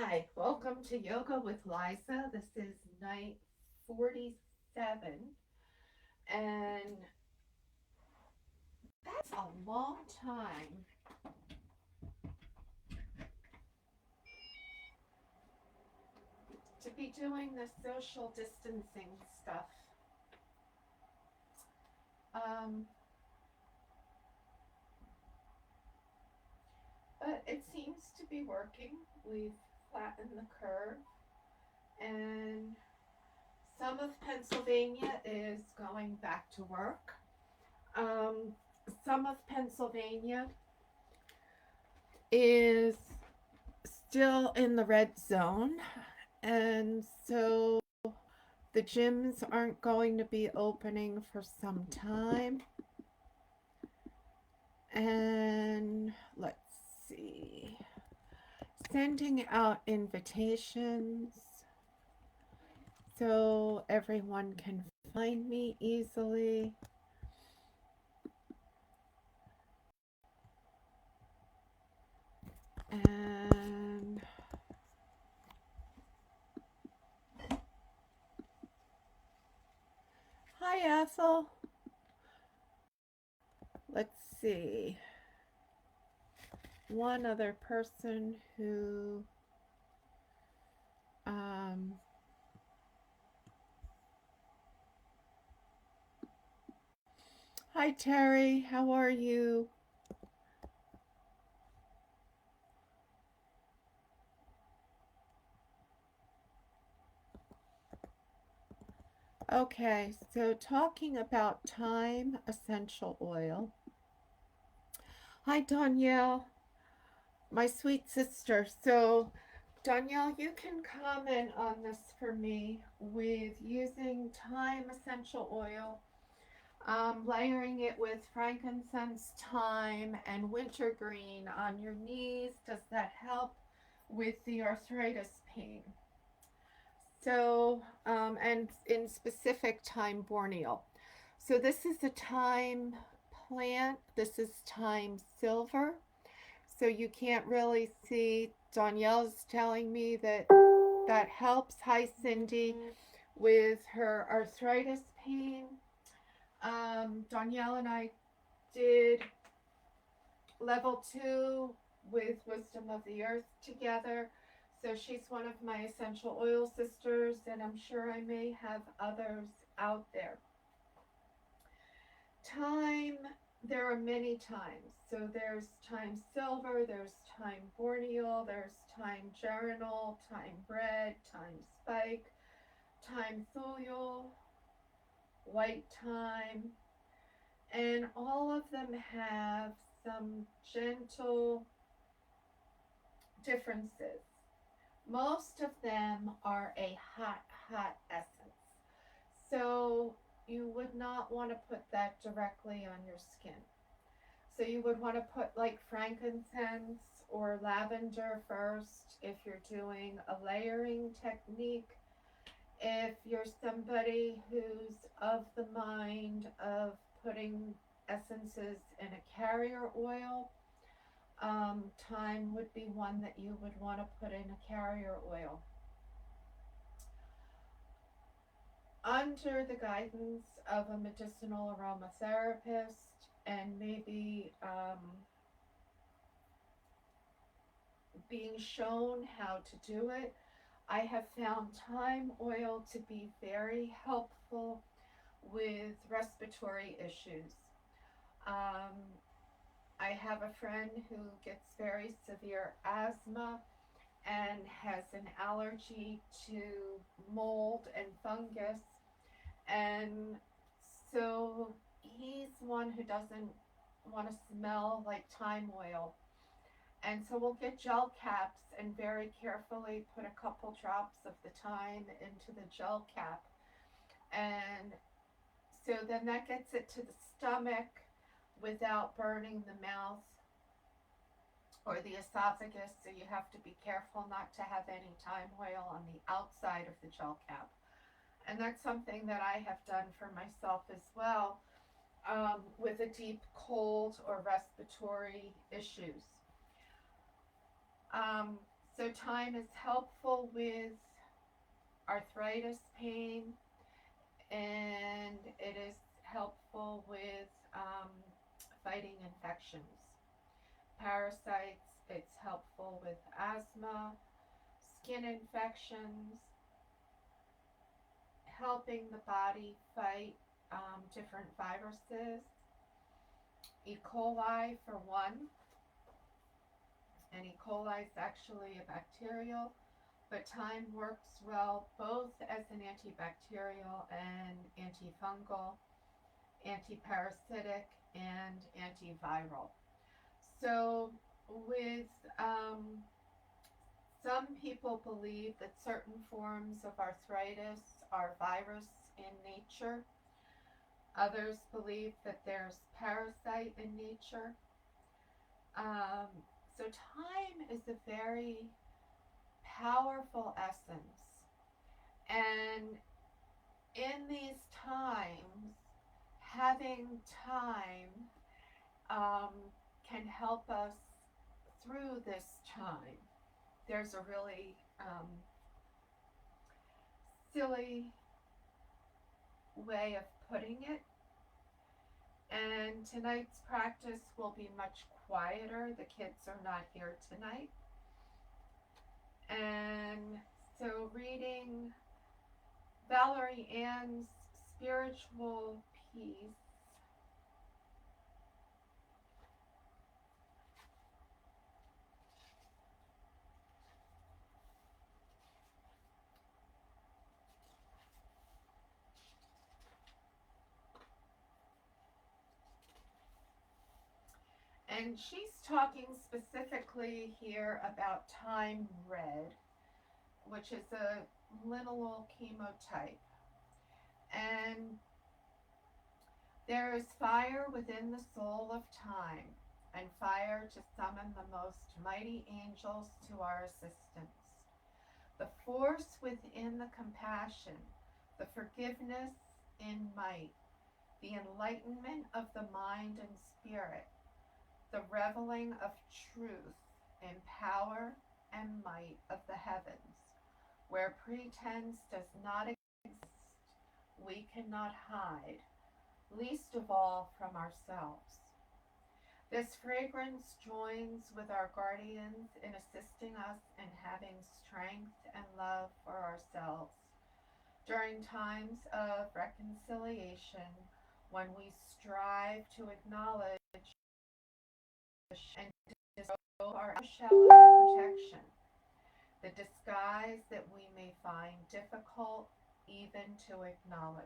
Hi, welcome to Yoga with Liza. This is night 47, and that's a long time to be doing the social distancing stuff. Um, but it seems to be working. We've flattened the curve, and some of Pennsylvania is going back to work. Um, some of Pennsylvania is still in the red zone, and so the gyms aren't going to be opening for some time. And let's see, sending out invitations so everyone can find me easily. And hi, Ethel. Let's see. One other person who um, hi, Terry. How are you? Okay, so talking about thyme essential oil. Hi, Danielle, my sweet sister. So, Danielle, you can comment on this for me with using thyme essential oil, layering it with frankincense, thyme, and wintergreen on your knees. Does that help with the arthritis pain? So, and in specific, thyme borneal. So, this is a thyme plant. This is thyme silver. So, you can't really see. Danielle's telling me that that helps. Hi, Cindy, with her arthritis pain. Danielle and I did level 2 with Wisdom of the Earth together. So she's one of my essential oil sisters, and I'm sure I may have others out there. Thyme, there are many thymes. So there's thyme silver, there's thyme borneal, there's thyme germinal, thyme red, thyme spike, thyme thuil, white thyme, and all of them have some gentle differences. Most of them are a hot, hot essence. So you would not want to put that directly on your skin. So you would want to put like frankincense or lavender first if you're doing a layering technique. If you're somebody who's of the mind of putting essences in a carrier oil, thyme would be one that you would want to put in a carrier oil. Under the guidance of a medicinal aromatherapist and maybe being shown how to do it, I have found thyme oil to be very helpful with respiratory issues. Um, I have a friend who gets very severe asthma and has an allergy to mold and fungus. And so he's one who doesn't want to smell like thyme oil. And so we'll get gel caps and very carefully put a couple drops of the thyme into the gel cap. And so then that gets it to the stomach without burning the mouth or the esophagus. So you have to be careful not to have any thyme oil on the outside of the gel cap. And that's something that I have done for myself as well, with a deep cold or respiratory issues. Um, So thyme is helpful with arthritis pain, and it is helpful with fighting infections, parasites. It's helpful with asthma, skin infections, helping the body fight different viruses. E. coli, for one, and E. coli is actually a bacterial, but thyme works well both as an antibacterial and antifungal, antiparasitic, and antiviral. So, with some people believe that certain forms of arthritis are virus in nature. Others believe that there's parasite in nature. Um, so thyme is a very powerful essence. And in these times, having thyme um, can help us through this time. There's a really silly way of putting it. And tonight's practice will be much quieter. The kids are not here tonight. And so, reading Valerie Ann's spiritual piece, and she's talking specifically here about thyme red, which is a lineal chemotype. And there is fire within the soul of thyme, and fire to summon the most mighty angels to our assistance. The force within the compassion, the forgiveness in might, the enlightenment of the mind and spirit, the reveling of truth in power and might of the heavens, where pretense does not exist, we cannot hide, least of all from ourselves. This fragrance joins with our guardians in assisting us in having strength and love for ourselves during times of reconciliation, when we strive to acknowledge and disown our shell of protection, the disguise that we may find difficult even to acknowledge.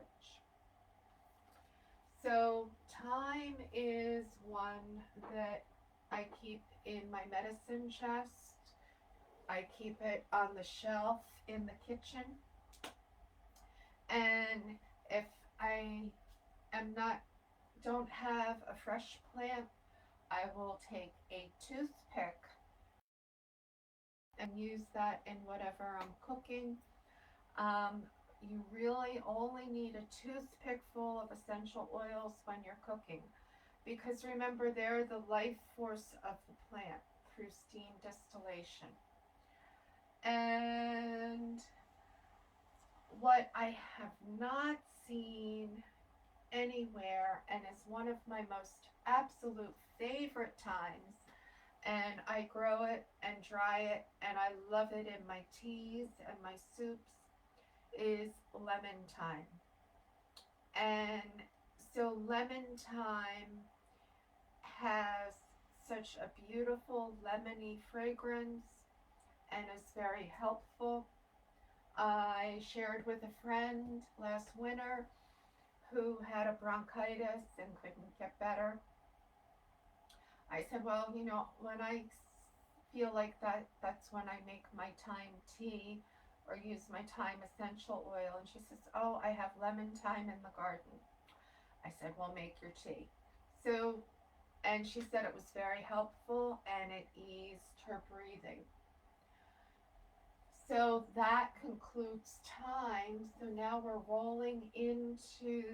So, thyme is one that I keep in my medicine chest. I keep it on the shelf in the kitchen. And if I am not, don't have a fresh plant, I will take a toothpick and use that in whatever I'm cooking. You really only need a toothpick full of essential oils when you're cooking, because remember, they're the life force of the plant through steam distillation. And what I have not seen anywhere, and is one of my most absolute favorite times, and I grow it and dry it, and I love it in my teas and my soups, is lemon thyme. And so lemon thyme has such a beautiful lemony fragrance and is very helpful. I shared with a friend last winter who had a bronchitis and couldn't get better. I said, well, when I feel like that, that's when I make my thyme tea or use my thyme essential oil. And she says, oh, I have lemon thyme in the garden. I said, well, make your tea. So, and she said it was very helpful and it eased her breathing. So that concludes thyme. So now we're rolling into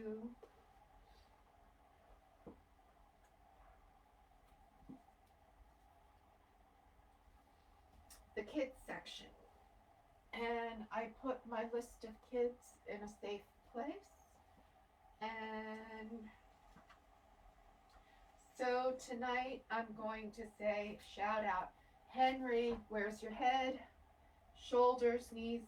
the kids section. And I put my list of kids in a safe place. And so tonight I'm going to say, shout out, Henry, where's your head? Shoulders, knees,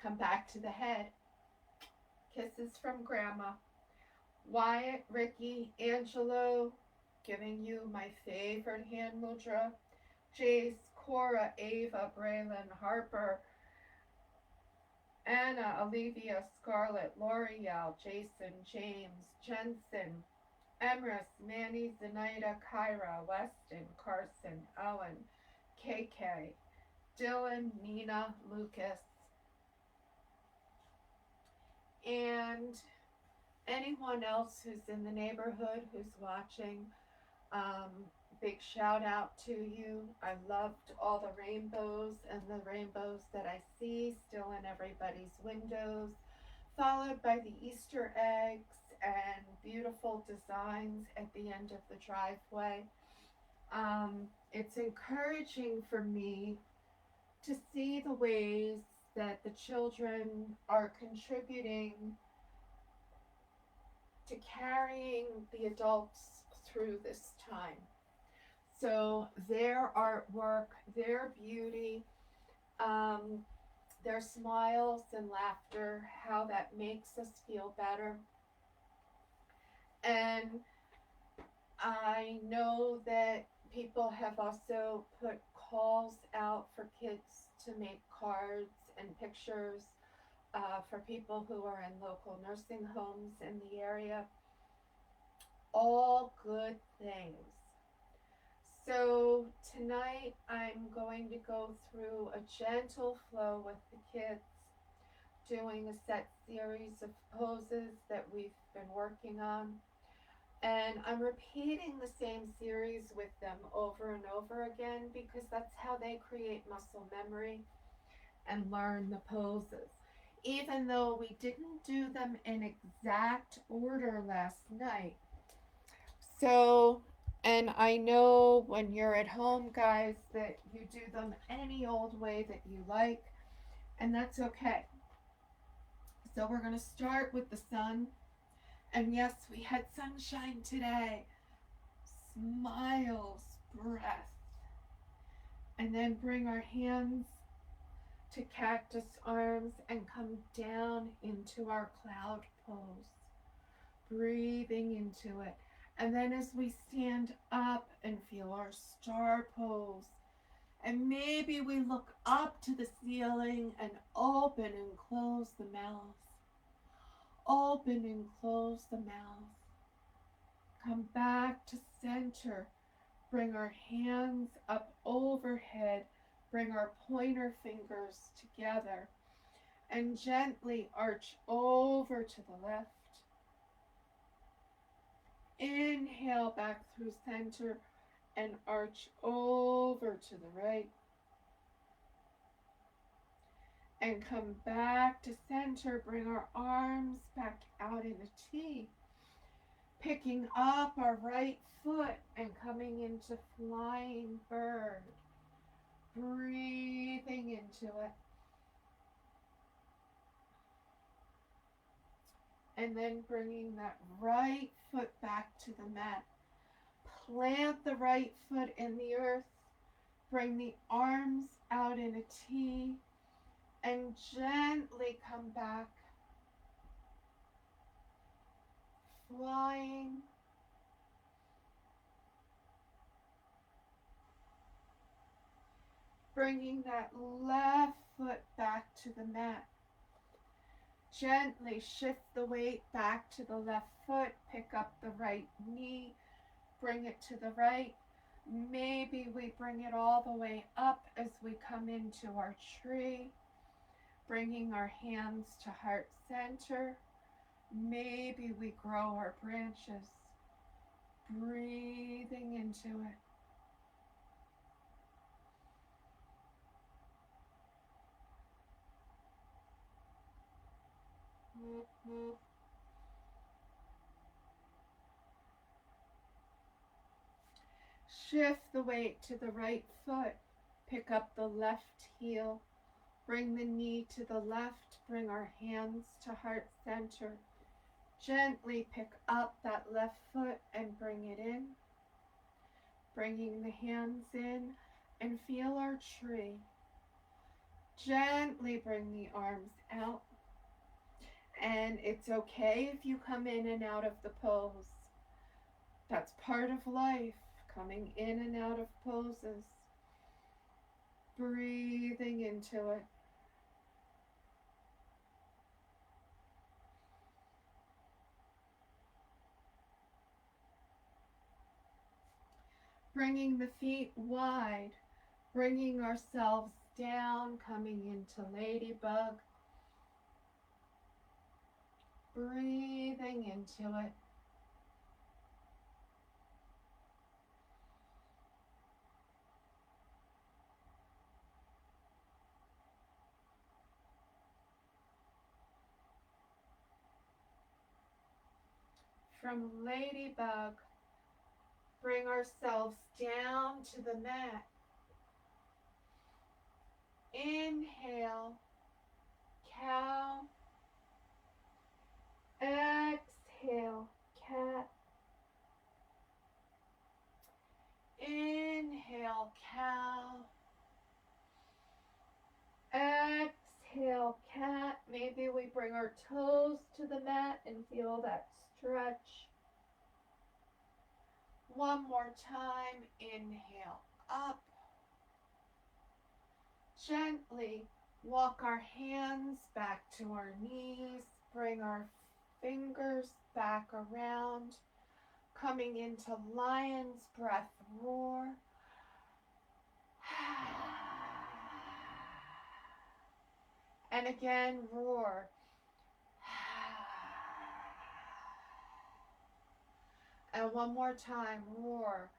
come back to the head. Kisses from Grandma. Wyatt, Ricky, Angelo, giving you my favorite hand mudra. Jace, Cora, Ava, Braylon, Harper, Anna, Olivia, Scarlett, L'Oreal, Jason, James, Jensen, Emrys, Manny, Zenaida, Kyra, Weston, Carson, Owen, KK, Dylan, Nina, Lucas, and anyone else who's in the neighborhood who's watching. Um, Big shout out to you. I loved all the rainbows and the rainbows that I see still in everybody's windows, followed by the Easter eggs and beautiful designs at the end of the driveway. It's encouraging for me to see the ways that the children are contributing to carrying the adults through this time. So their artwork, their beauty, um, their smiles and laughter, how that makes us feel better. And I know that people have also put calls out for kids to make cards and pictures for people who are in local nursing homes in the area. All good things. So tonight I'm going to go through a gentle flow with the kids, doing a set series of poses that we've been working on. And I'm repeating the same series with them over and over again because that's how they create muscle memory and learn the poses. Even though we didn't do them in exact order last night. So, and I know when you're at home, guys, that you do them any old way that you like, and that's okay. So we're going to start with the sun. And yes, we had sunshine today. Smiles, breath. And then bring our hands to cactus arms and come down into our cloud pose. Breathing into it. And then as we stand up and feel our star pose. And maybe we look up to the ceiling and open and close the mouth. Open and close the mouth. Come back to center. Bring our hands up overhead. Bring our pointer fingers together. And gently arch over to the left. Inhale back through center and arch over to the right. And come back to center. Bring our arms back out in a T. Picking up our right foot and coming into flying bird. Breathing into it. And then bringing that right foot back to the mat. Plant the right foot in the earth. Bring the arms out in a T. And gently come back. Flying. Bringing that left foot back to the mat. Gently shift the weight back to the left foot. Pick up the right knee. Bring it to the right. Maybe we bring it all the way up as we come into our tree. Bringing our hands to heart center. Maybe we grow our branches. Breathing into it. Shift the weight to the right foot. Pick up the left heel. Bring the knee to the left. Bring our hands to heart center. Gently pick up that left foot and bring it in. Bringing the hands in and feel our tree. Gently bring the arms out. And it's okay if you come in and out of the pose. That's part of life, coming in and out of poses. Breathing into it. Bringing the feet wide, bringing ourselves down, coming into ladybug. Breathing into it. From ladybug, bring ourselves down to the mat. Inhale, cow. Exhale, cat. Inhale, cow. Exhale, cat. Maybe we bring our toes to the mat and feel that stretch. One more time. Inhale, up. Gently walk our hands back to our knees. Bring our fingers back around. Coming into lion's breath, roar. And again, roar. And one more time, roar.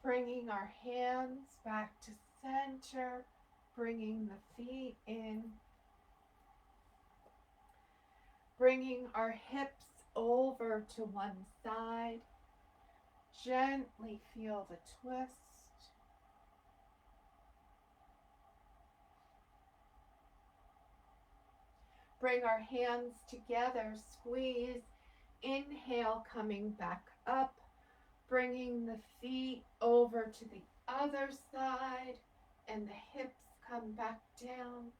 Bringing our hands back to center, bringing the feet in. Bringing our hips over to one side. Gently feel the twist. Bring our hands together, squeeze. Inhale, coming back up. Bringing the feet over to the other side and the hips come back down.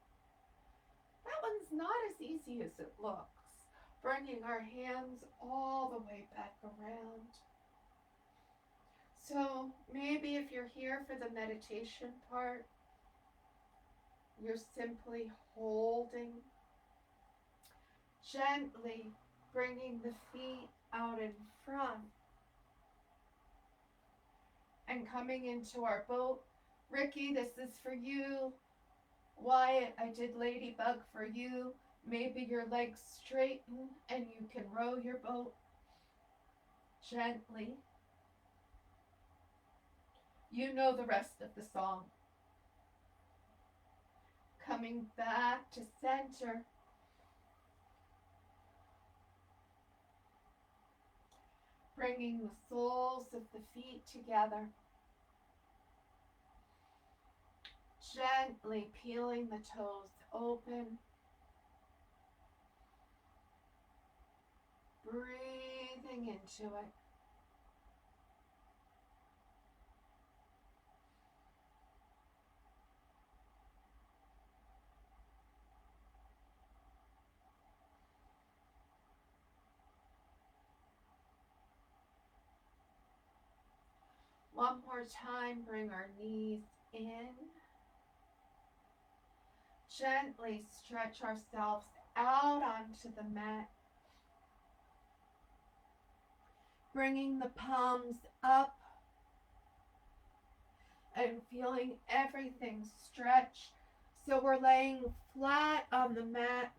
That one's not as easy as it looks. Bringing our hands all the way back around. So maybe if you're here for the meditation part, you're simply holding, gently bringing the feet out in front and coming into our boat. Ricky, this is for you. Wyatt, I did ladybug for you. Maybe your legs straighten and you can row your boat gently. You know the rest of the song. Coming back to center. Bringing the soles of the feet together. Gently peeling the toes open. Breathing into it. One more time, bring our knees in. Gently stretch ourselves out onto the mat. Bringing the palms up and feeling everything stretch. So we're laying flat on the mat,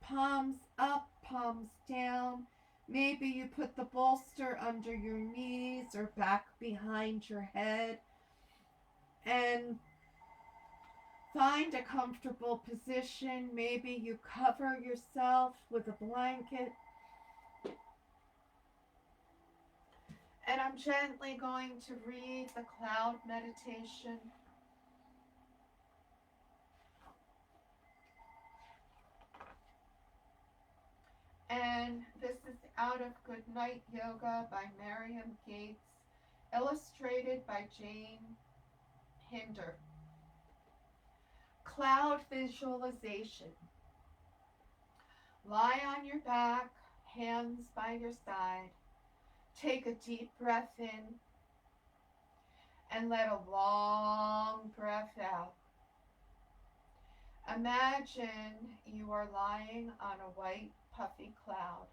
palms up, palms down. Maybe you put the bolster under your knees or back behind your head. And find a comfortable position. Maybe you cover yourself with a blanket. And I'm gently going to read the cloud meditation. And this is out of Good Night Yoga by Miriam Gates, illustrated by Jane Hinder. Cloud visualization. Lie on your back, hands by your side. Take a deep breath in and let a long breath out. Imagine you are lying on a white, puffy cloud.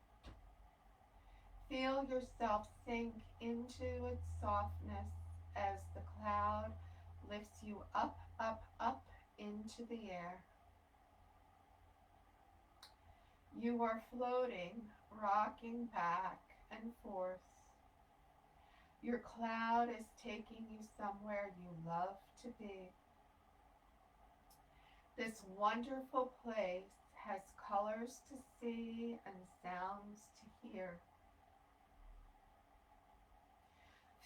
Feel yourself sink into its softness as the cloud lifts you up, up, up into the air. You are floating, rocking back and forth. Your cloud is taking you somewhere you love to be. This wonderful place has colors to see and sounds to hear.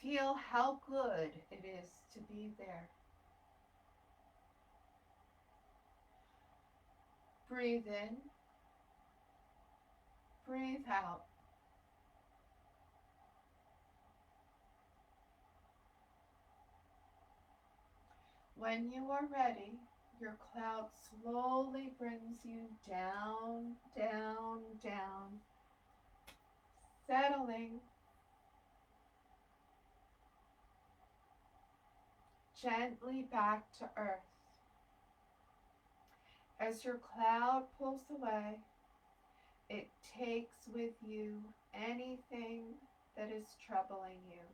Feel how good it is to be there. Breathe in, breathe out. When you are ready, your cloud slowly brings you down, down, down, settling gently back to earth. As your cloud pulls away, it takes with you anything that is troubling you.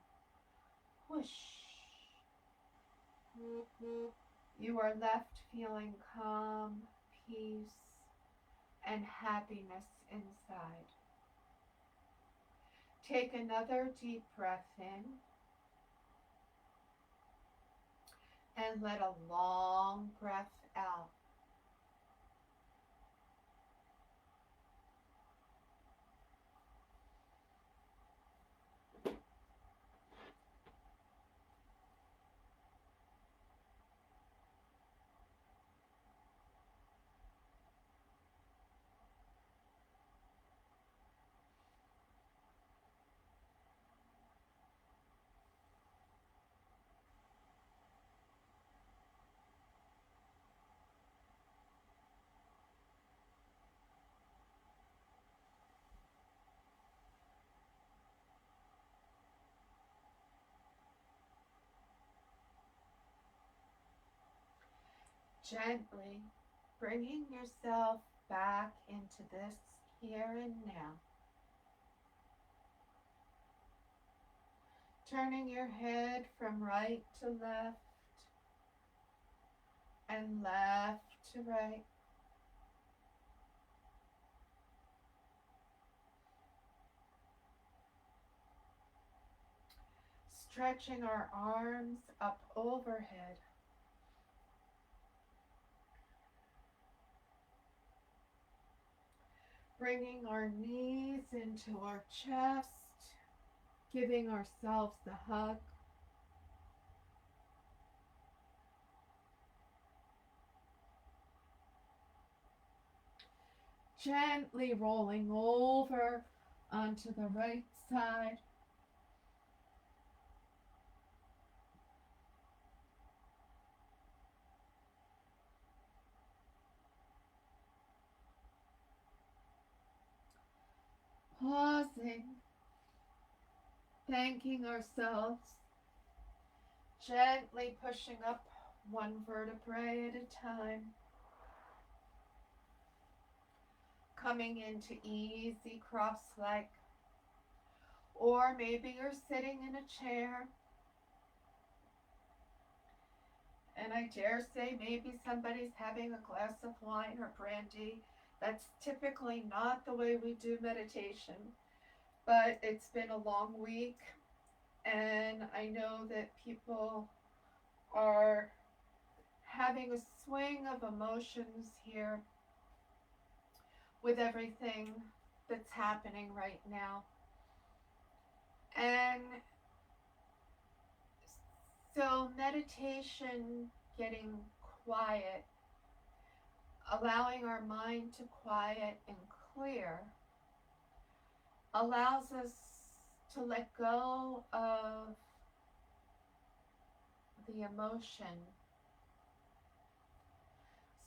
Whoosh. You are left feeling calm, peace, and happiness inside. Take another deep breath in and let a long breath out. Gently bringing yourself back into this here and now. Turning your head from right to left and left to right. Stretching our arms up overhead. Bringing our knees into our chest, giving ourselves a hug. Gently rolling over onto the right side. Pausing, thanking ourselves, gently pushing up one vertebrae at a time, coming into easy cross-leg, or maybe you're sitting in a chair, and I dare say maybe somebody's having a glass of wine or brandy. That's typically not the way we do meditation, but it's been a long week, and I know that people are having a swing of emotions here with everything that's happening right now. And So, meditation, getting quiet, allowing our mind to quiet and clear, allows us to let go of the emotion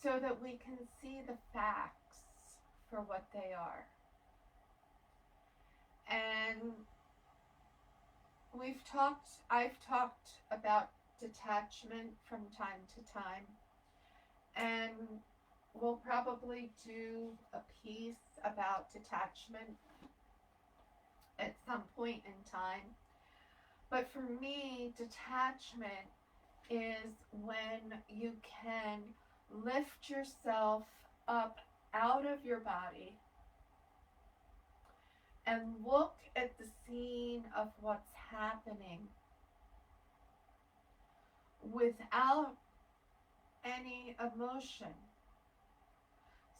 so that we can see the facts for what they are. And I've talked about detachment from time to time, and we'll probably do a piece about detachment at some point in time. But for me, detachment is when you can lift yourself up out of your body and look at the scene of what's happening without any emotion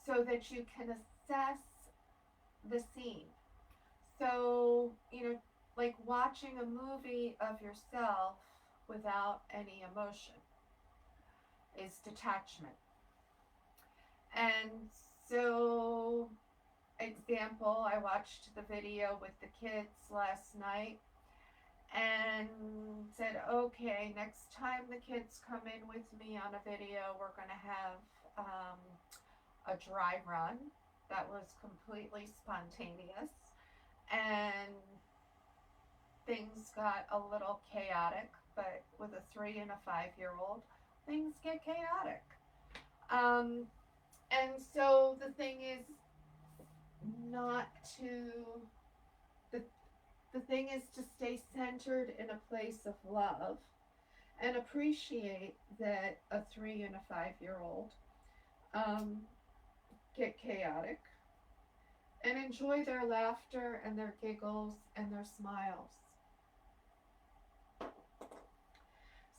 so that you can assess the scene. So, like watching a movie of yourself without any emotion is detachment. And so, example, I watched the video with the kids last night and said, okay, next time the kids come in with me on a video, we're going to have a dry run that was completely spontaneous. And things got a little chaotic, but with a 3 and a 5-year-old, things get chaotic. And so the thing is not to the thing is to stay centered in a place of love and appreciate that a 3 and a 5-year-old get chaotic and enjoy their laughter and their giggles and their smiles.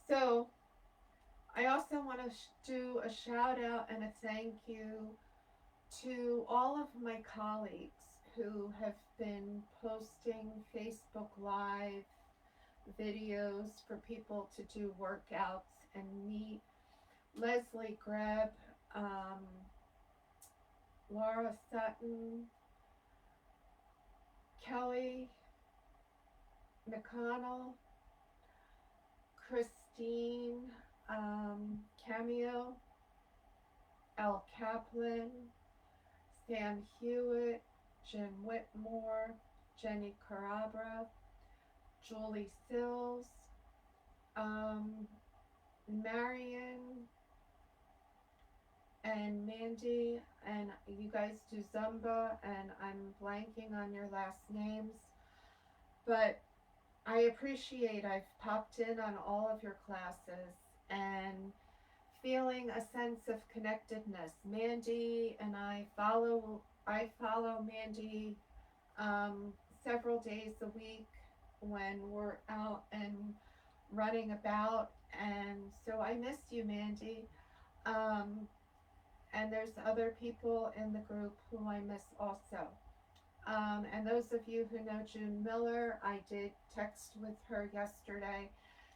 So I also want to do a shout out and a thank you to all of my colleagues who have been posting Facebook Live videos for people to do workouts and meet. Leslie Greb, Laura Sutton, Kelly McConnell, Christine Cameo, Elle Kaplan, Sam Hewitt, Jim Whitmore, Jenny Carabra, Julie Sills, Marion, and Mandy, and you guys do Zumba, and I'm blanking on your last names, but I appreciate I've popped in on all of your classes and feeling a sense of connectedness. Mandy and I follow Mandy several days a week when we're out and running about, and so I miss you, Mandy. And there's other people in the group who I miss also. And those of you who know June Miller, I did text with her yesterday.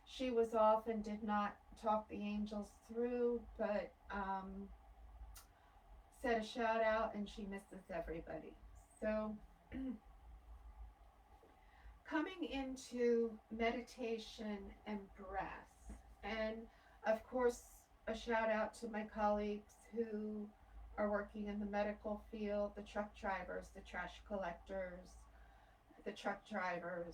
She was off and did not talk the angels through, but said a shout out, and she misses everybody. So coming into meditation and breath, and of course a shout out to my colleagues who are working in the medical field, the truck drivers, the trash collectors, the truck drivers,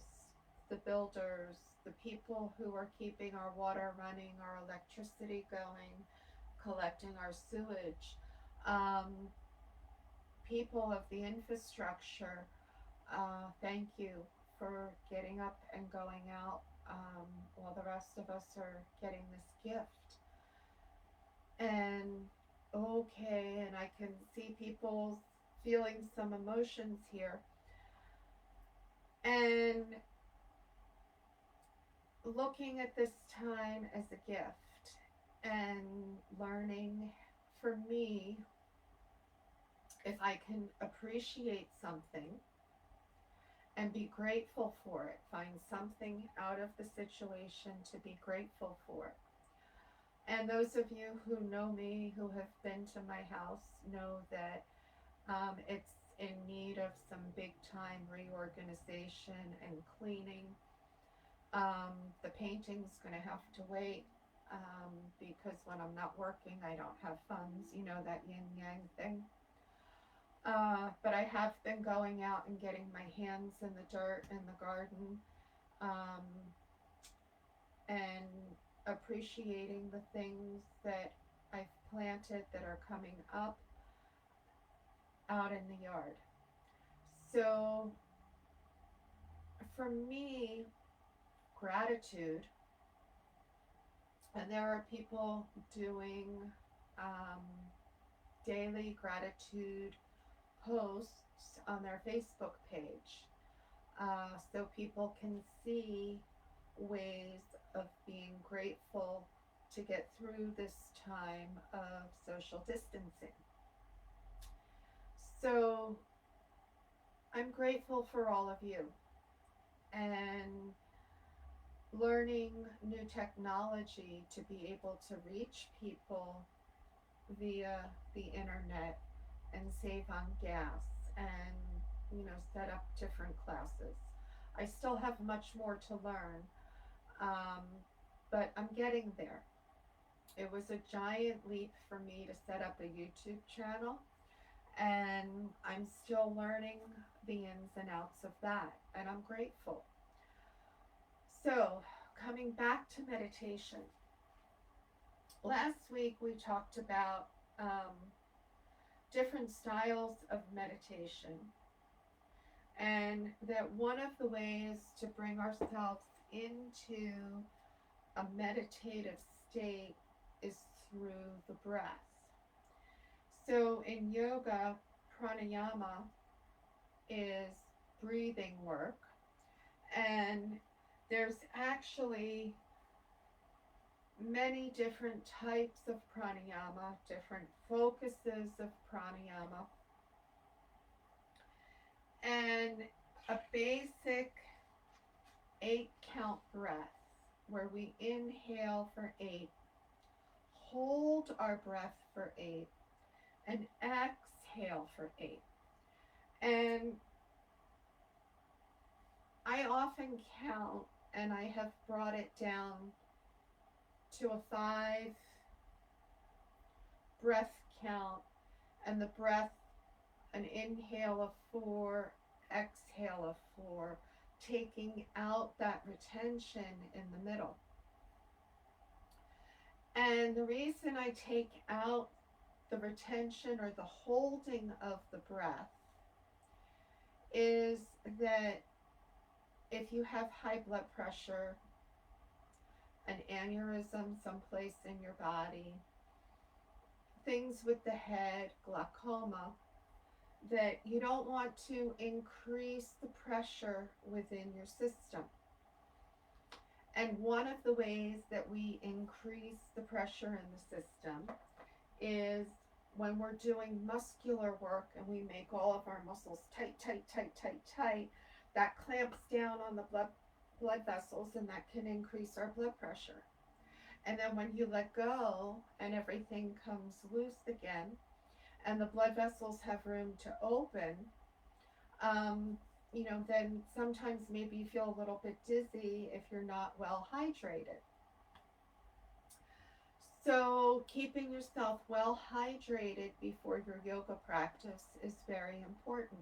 the builders, the people who are keeping our water running, our electricity going, collecting our sewage, people of the infrastructure, thank you for getting up and going out while the rest of us are getting this gift. And okay, and I can see people feeling some emotions here. And looking at this time as a gift and learning, for me, if I can appreciate something and be grateful for it. Find something out of the situation to be grateful for. And those of you who know me, who have been to my house, know that it's in need of some big time reorganization and cleaning. The painting's going to have to wait because when I'm not working, I don't have funds. You know, that yin yang thing. But I have been going out and getting my hands in the dirt in the garden, um, and appreciating the things that I've planted that are coming up out in the yard. So for me, gratitude, and there are people doing um, daily gratitude posts on their Facebook page, so people can see ways of being grateful to get through this time of social distancing. So I'm grateful for all of you and learning new technology to be able to reach people via the internet and save on gas and, set up different classes. I still have much more to learn, um, but I'm getting there. It was a giant leap for me to set up a YouTube channel, and I'm still learning the ins and outs of that, and I'm grateful. So, coming back to meditation, last week we talked about different styles of meditation, and that one of the ways to bring ourselves into a meditative state is through the breath. So in yoga, pranayama is breathing work, and there's actually many different types of pranayama, different focuses of pranayama, and a basic 8 count breath where we inhale for 8, hold our breath for 8, and exhale for 8. And I often count, and I have brought it down to a 5 breath count, and the breath, an inhale of 4, exhale of 4, taking out that retention in the middle. And the reason I take out the retention or the holding of the breath is that if you have high blood pressure, an aneurysm someplace in your body, things with the head, glaucoma, that you don't want to increase the pressure within your system. And one of the ways that we increase the pressure in the system is when we're doing muscular work and we make all of our muscles tight, tight, tight, tight, tight, that clamps down on the blood vessels, and that can increase our blood pressure. And then when you let go and everything comes loose again, and the blood vessels have room to open, then sometimes maybe you feel a little bit dizzy if you're not well hydrated. So keeping yourself well hydrated before your yoga practice is very important.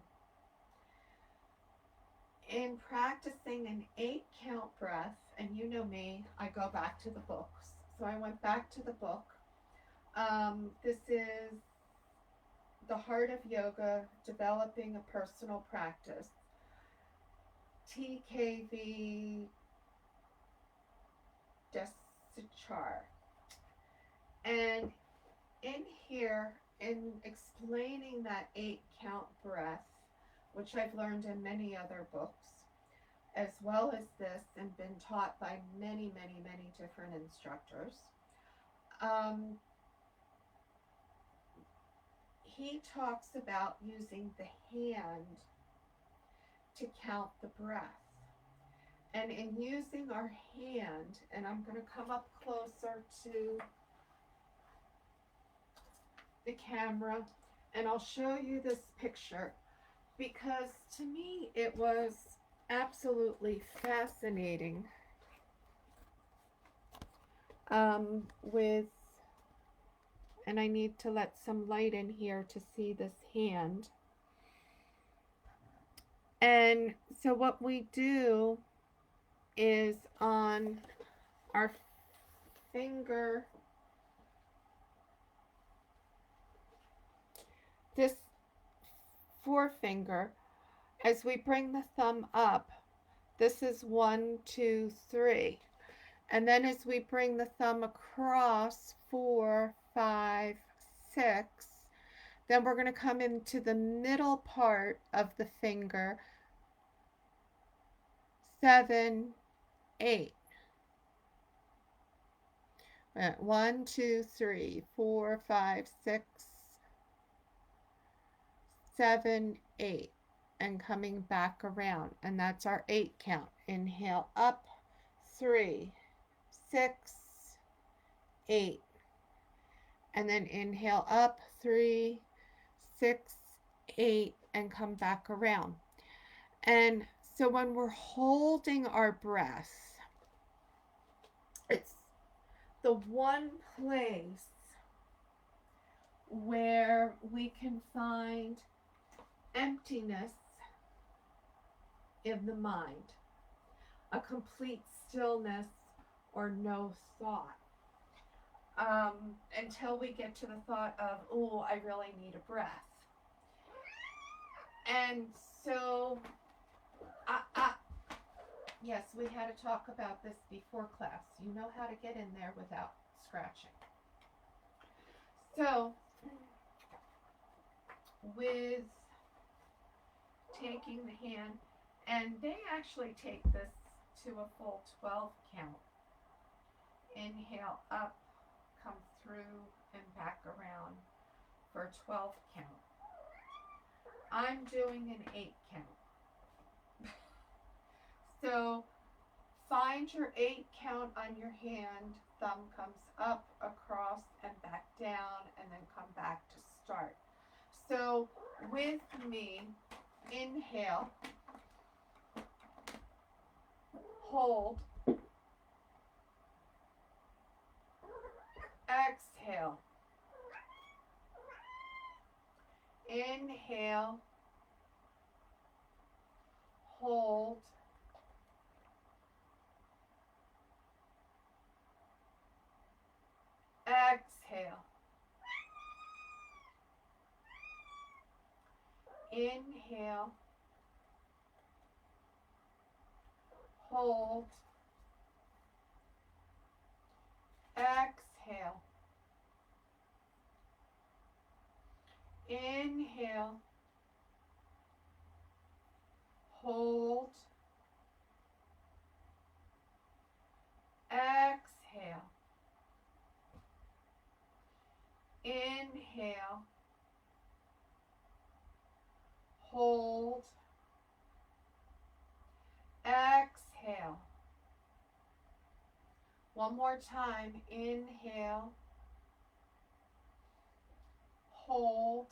In practicing an 8 count breath, and you know me, I go back to the books. So I went back to the book. This is The Heart of Yoga, Developing a Personal Practice, TKV Desichar. And in here, in explaining that 8 count breath, which I've learned in many other books, as well as this, and been taught by many, many, many different instructors, he talks about using the hand to count the breath. And in using our hand, and I'm going to come up closer to the camera and I'll show you this picture because to me it was absolutely fascinating with, and I need to let some light in here to see this hand. And so what we do is on our finger, this forefinger, as we bring the thumb up, this is 1, 2, 3. And then as we bring the thumb across, 4, 5, 6, then we're going to come into the middle part of the finger, 7, 8. 1, 2, 3, 4, 5, 6, 7, 8. And coming back around. And that's our 8 count. Inhale up, 3, 6, 8. And then inhale up, 3, 6, 8, and come back around. And so when we're holding our breath, it's the one place where we can find emptiness in the mind, a complete stillness or no thought, until we get to the thought of, oh, I really need a breath. And so, yes, we had to talk about this before class. You know how to get in there without scratching. So, with taking the hand, and they actually take this to a full 12 count. Inhale up, come through and back around for a 12 count. I'm doing an 8 count. So find your 8 count on your hand, thumb comes up, across, and back down, and then come back to start. So with me, inhale, hold, exhale, inhale, hold, exhale, inhale, hold, exhale, inhale, hold, exhale, inhale, hold, exhale. One more time, inhale, hold,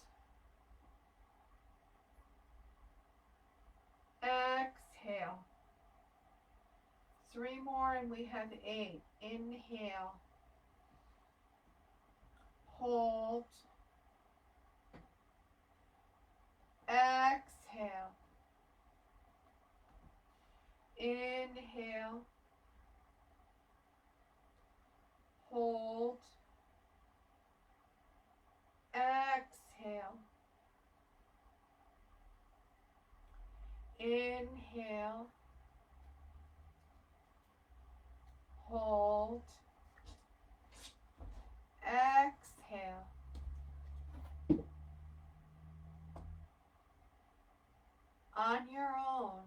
exhale. 3 more and we have 8. Inhale, hold, exhale, inhale, hold, exhale, inhale, hold, exhale. On your own,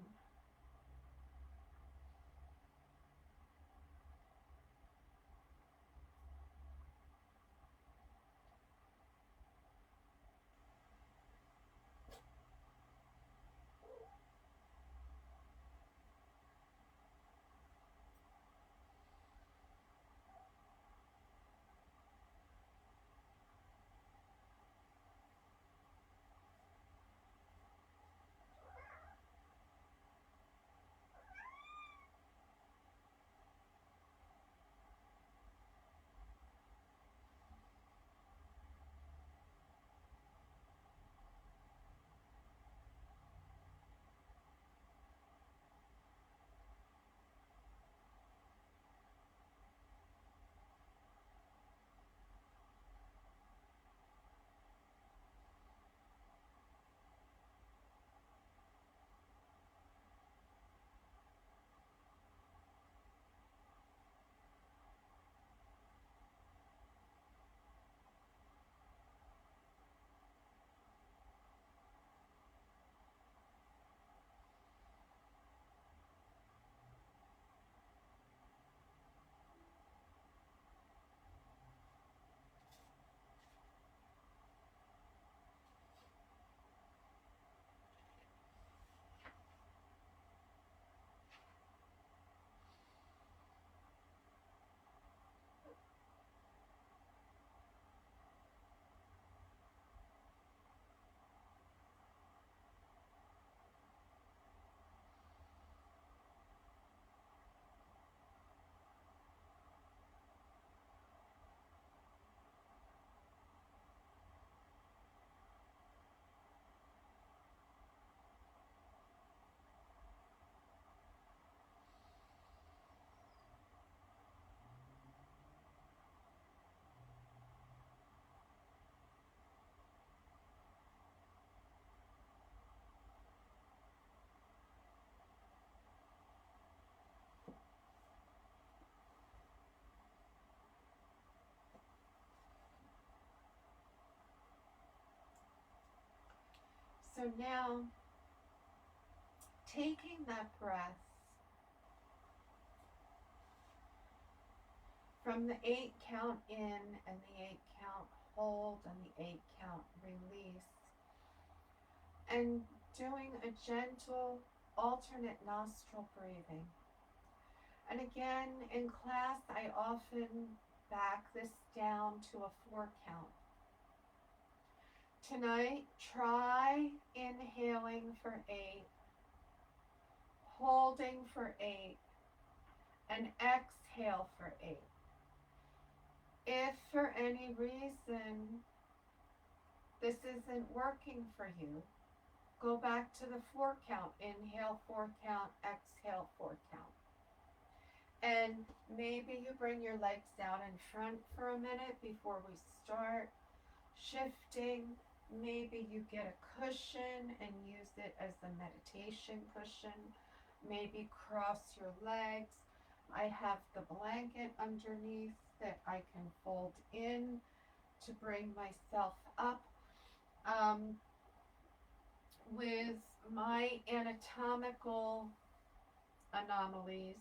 So now, taking that breath from the 8 count in and the 8 count hold and the 8 count release, and doing a gentle alternate nostril breathing. And again, in class, I often back this down to a 4 count. Tonight, try inhaling for 8, holding for 8, and exhale for 8. If for any reason this isn't working for you, go back to the 4 count. Inhale 4 count, exhale 4 count. And maybe you bring your legs out in front for a minute before we start shifting. Maybe you get a cushion and use it as a meditation cushion. Maybe cross your legs. I have the blanket underneath that I can fold in to bring myself up. With my anatomical anomalies,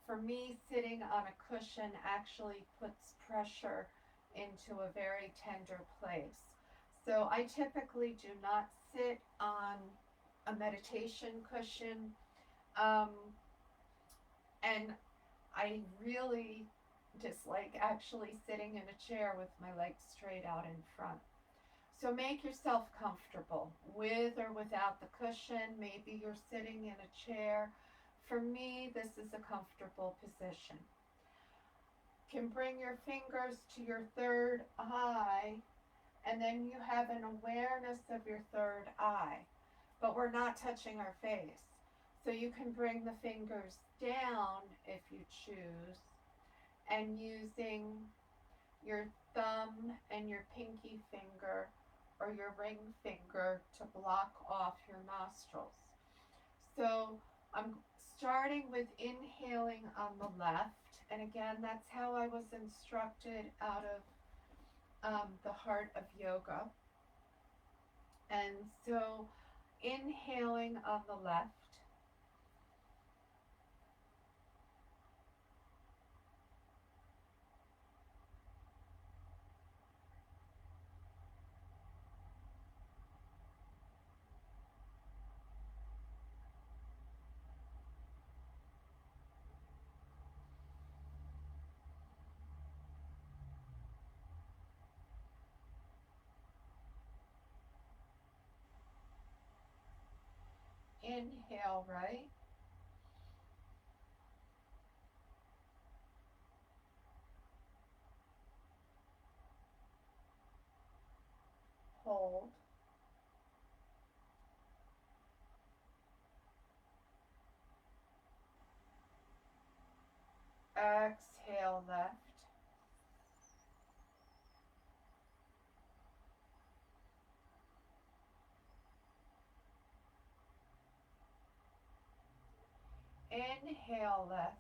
for me, sitting on a cushion actually puts pressure into a very tender place. So I typically do not sit on a meditation cushion, and I really dislike actually sitting in a chair with my legs straight out in front. So make yourself comfortable with or without the cushion. Maybe you're sitting in a chair. For me, this is a comfortable position. You can bring your fingers to your third eye, and then you have an awareness of your third eye, but we're not touching our face. So you can bring the fingers down if you choose, and using your thumb and your pinky finger or your ring finger to block off your nostrils. So I'm starting with inhaling on the left, and again, that's how I was instructed out of the Heart of Yoga. And so inhaling on the left, inhale right, hold, exhale left, inhale left,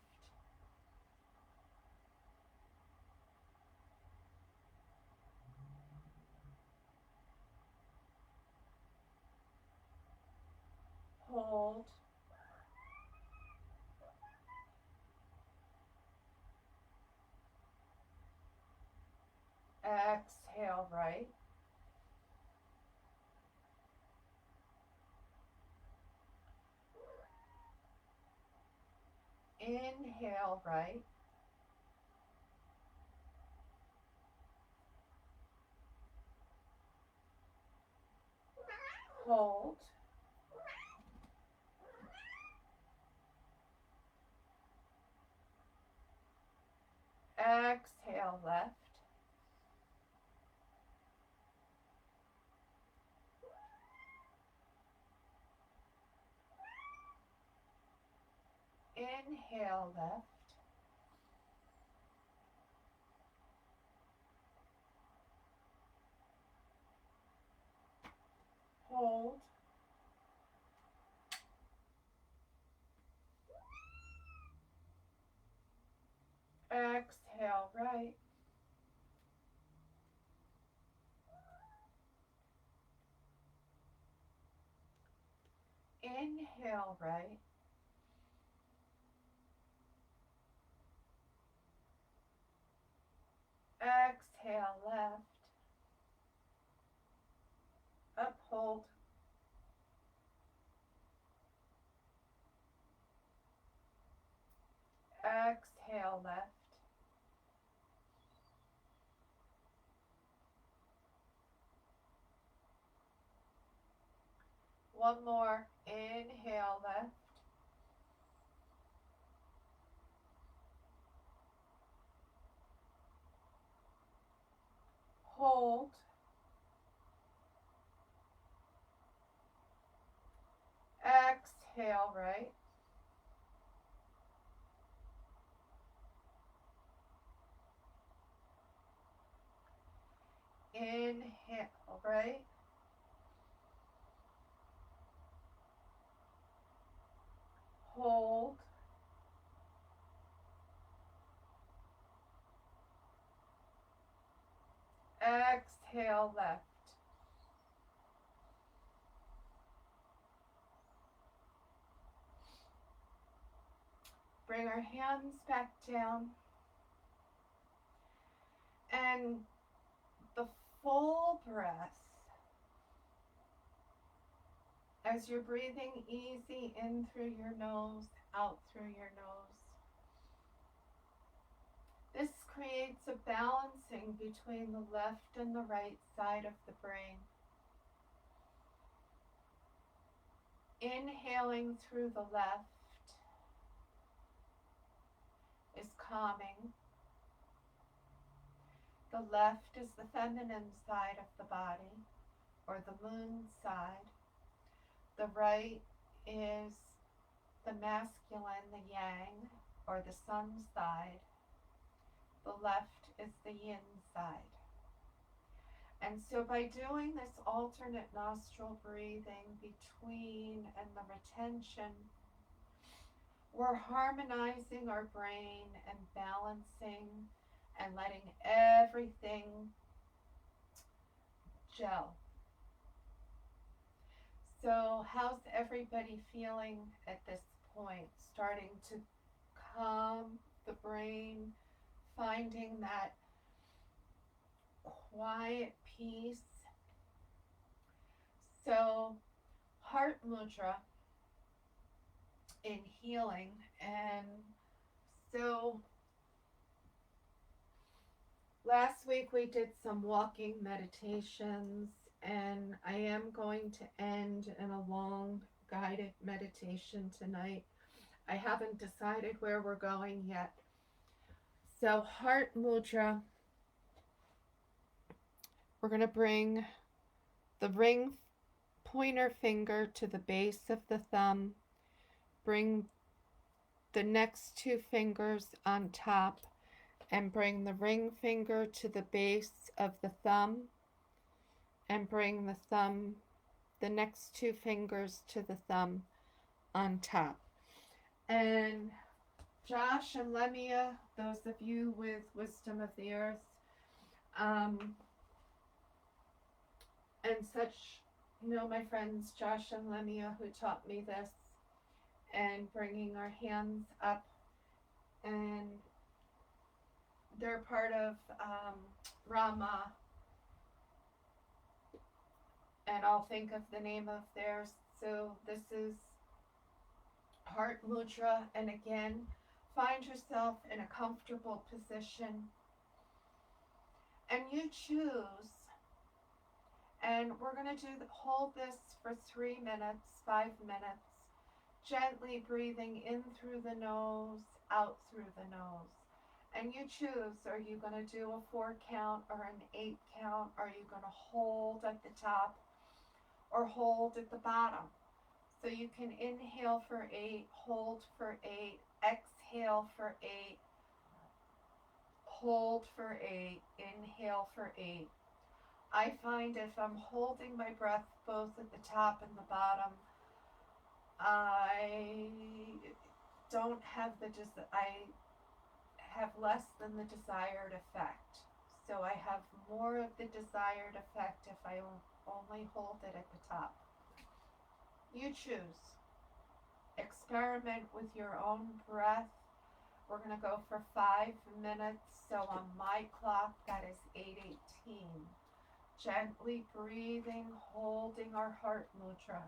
hold, exhale right, inhale right, hold, exhale left, inhale left, hold, exhale right, Inhale right. Exhale left. Uphold. Exhale left. One more. Inhale left. Hold. Exhale right. Inhale right. Hold. Exhale left. Bring our hands back down. And the full breath, as you're breathing easy in through your nose, out through your nose. This creates a balancing between the left and the right side of the brain. Inhaling through the left is calming. The left is the feminine side of the body, or the moon side. The right is the masculine, the yang, or the sun side. The left is the yin side. And so by doing this alternate nostril breathing between and the retention, we're harmonizing our brain and balancing and letting everything gel. So how's everybody feeling at this point? Starting to calm the brain, finding that quiet peace. So heart mudra in healing, and so last week we did some walking meditations, and I am going to end in a long guided meditation tonight. I haven't decided where we're going yet. So heart mudra, we're going to bring the ring pointer finger to the base of the thumb, bring the next two fingers on top, and bring the ring finger to the base of the thumb, and bring the next two fingers to the thumb on top. And Josh and Lemia, those of you with wisdom of the earth, and such, my friends Josh and Lemia who taught me this, and bringing our hands up, and they're part of Rama, and I'll think of the name of theirs. So this is heart mudra, and again, find yourself in a comfortable position, and you choose. And we're going to hold this for 3 minutes, 5 minutes, gently breathing in through the nose, out through the nose. And you choose, are you going to do a 4 count or an 8 count? Are you going to hold at the top or hold at the bottom? So you can inhale for 8, hold for 8, exhale for 8, hold for 8, inhale for 8. I find if I'm holding my breath both at the top and the bottom, I don't have I have less than the desired effect. So I have more of the desired effect if I only hold it at the top. You choose. experiment with your own breath. We're going to go for 5 minutes. So on my clock, that is 8:18. Gently breathing, holding our heart mudra.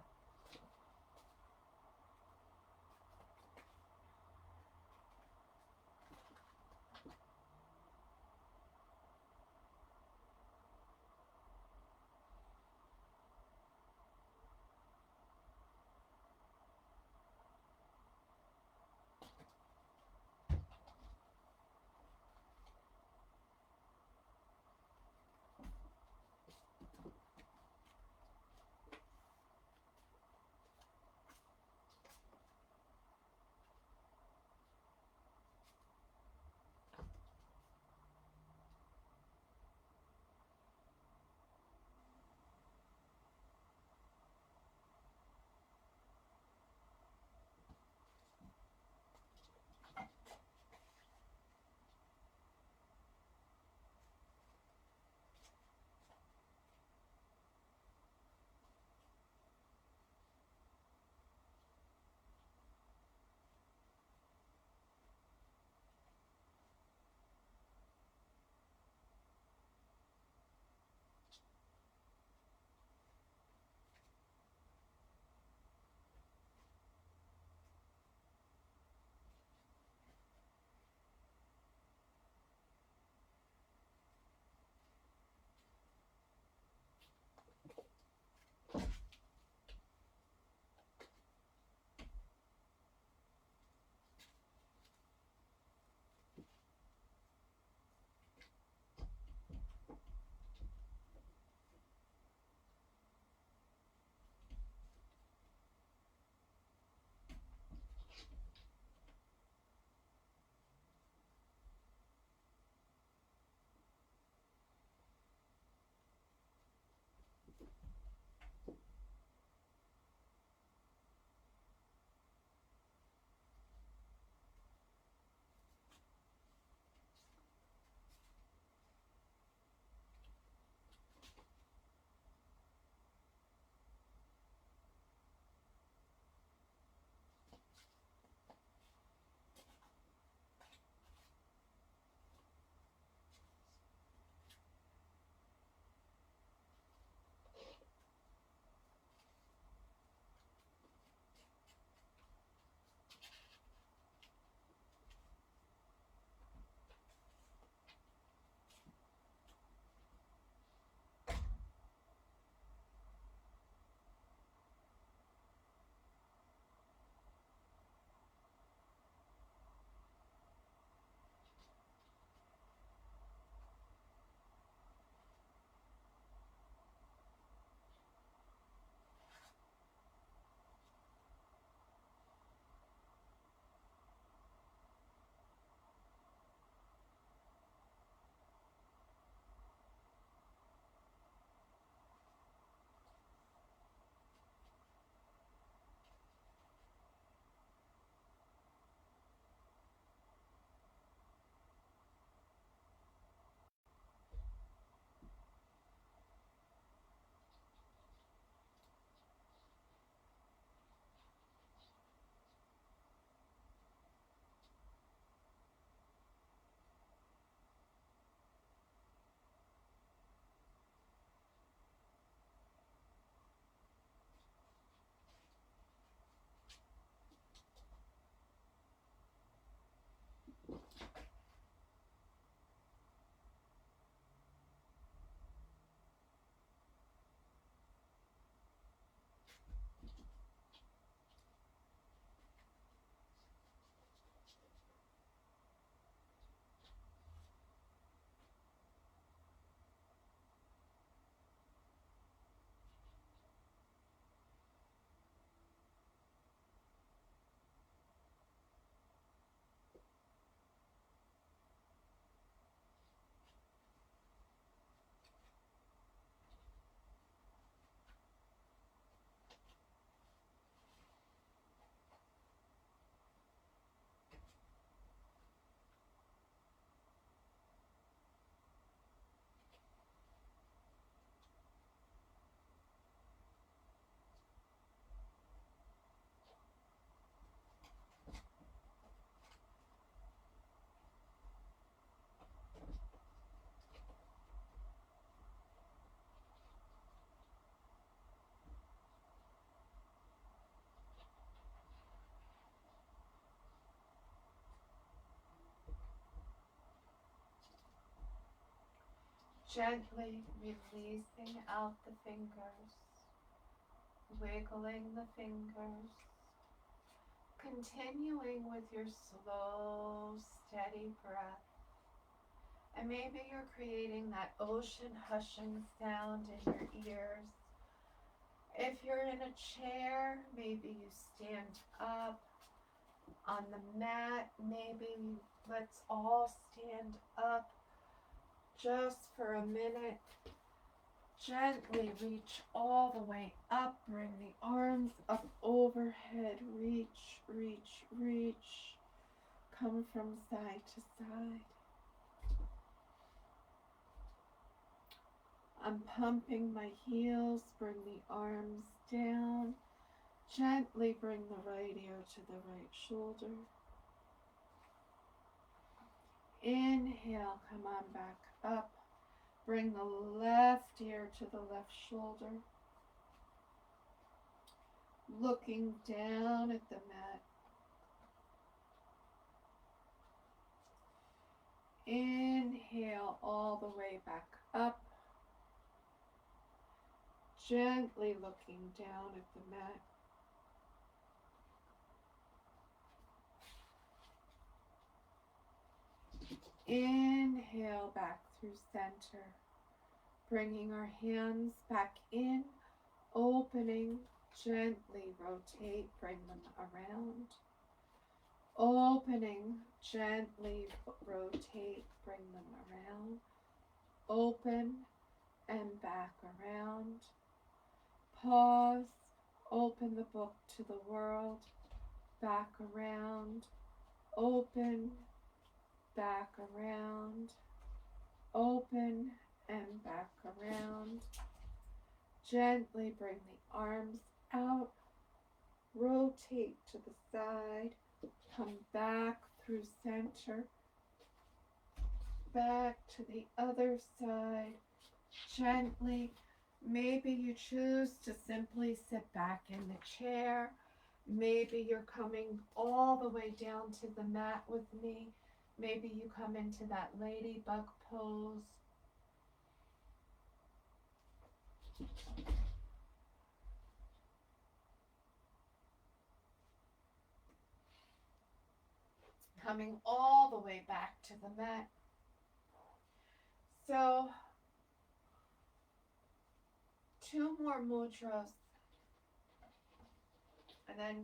Gently releasing out the fingers, wiggling the fingers, continuing with your slow, steady breath. And maybe you're creating that ocean hushing sound in your ears. If you're in a chair, maybe you stand up. On the mat, maybe let's all stand up just for a minute. Gently reach all the way up. Bring the arms up overhead. Reach, reach, reach. Come from side to side. I'm pumping my heels. Bring the arms down. Gently bring the right ear to the right shoulder. Inhale, come on back up. Bring the left ear to the left shoulder. Looking down at the mat. Inhale all the way back up. Gently looking down at the mat. Inhale back through center. Bringing our hands back in. Opening. Gently rotate. Bring them around. Opening. Gently rotate. Bring them around. Open and back around. Pause. Open the book to the world. Back around. Open. Back around. Open and back around. Gently bring the arms out. Rotate to the side. Come back through center. Back to the other side. Gently. Maybe you choose to simply sit back in the chair. Maybe you're coming all the way down to the mat with me. Maybe you come into that ladybug pose. Coming all the way back to the mat. So, 2 more mudras. And then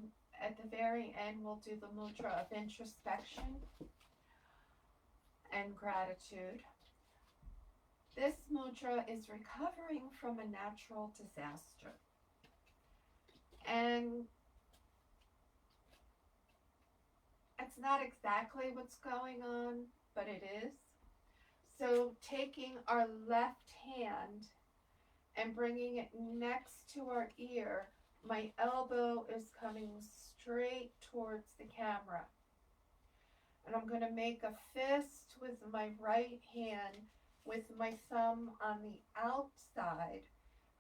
at the very end, we'll do the mudra of introspection and gratitude. This mudra is recovering from a natural disaster. And it's not exactly what's going on, but it is. So taking our left hand and bringing it next to our ear, my elbow is coming straight towards the camera. And I'm going to make a fist with my right hand with my thumb on the outside.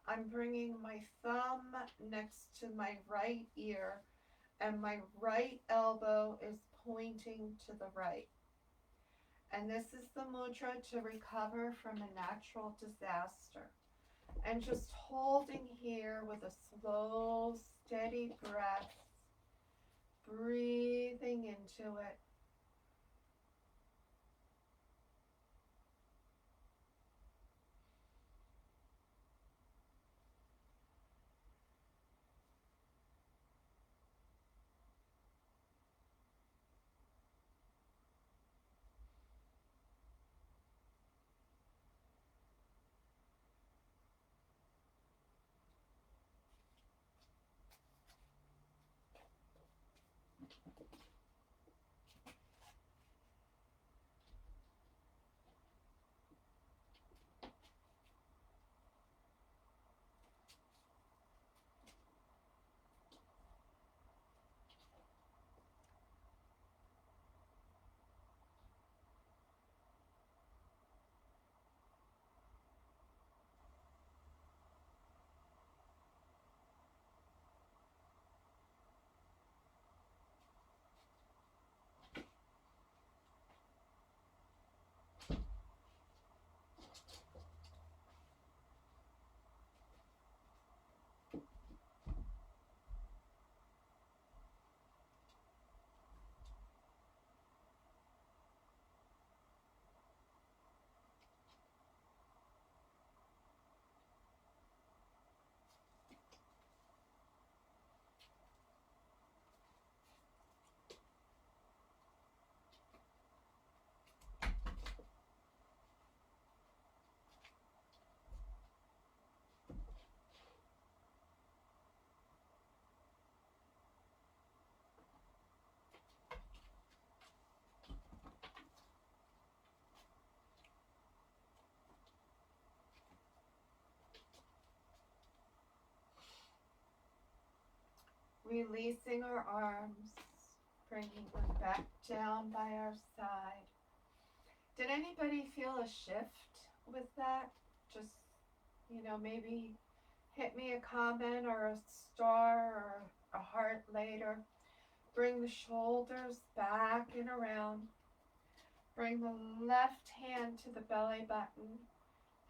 I'm bringing my thumb next to my right ear and my right elbow is pointing to the right. And this is the mudra to recover from a natural disaster. And just holding here with a slow, steady breath, breathing into it. Releasing our arms, bringing them back down by our side. Did anybody feel a shift with that? Just, maybe hit me a comment or a star or a heart later. Bring the shoulders back and around. Bring the left hand to the belly button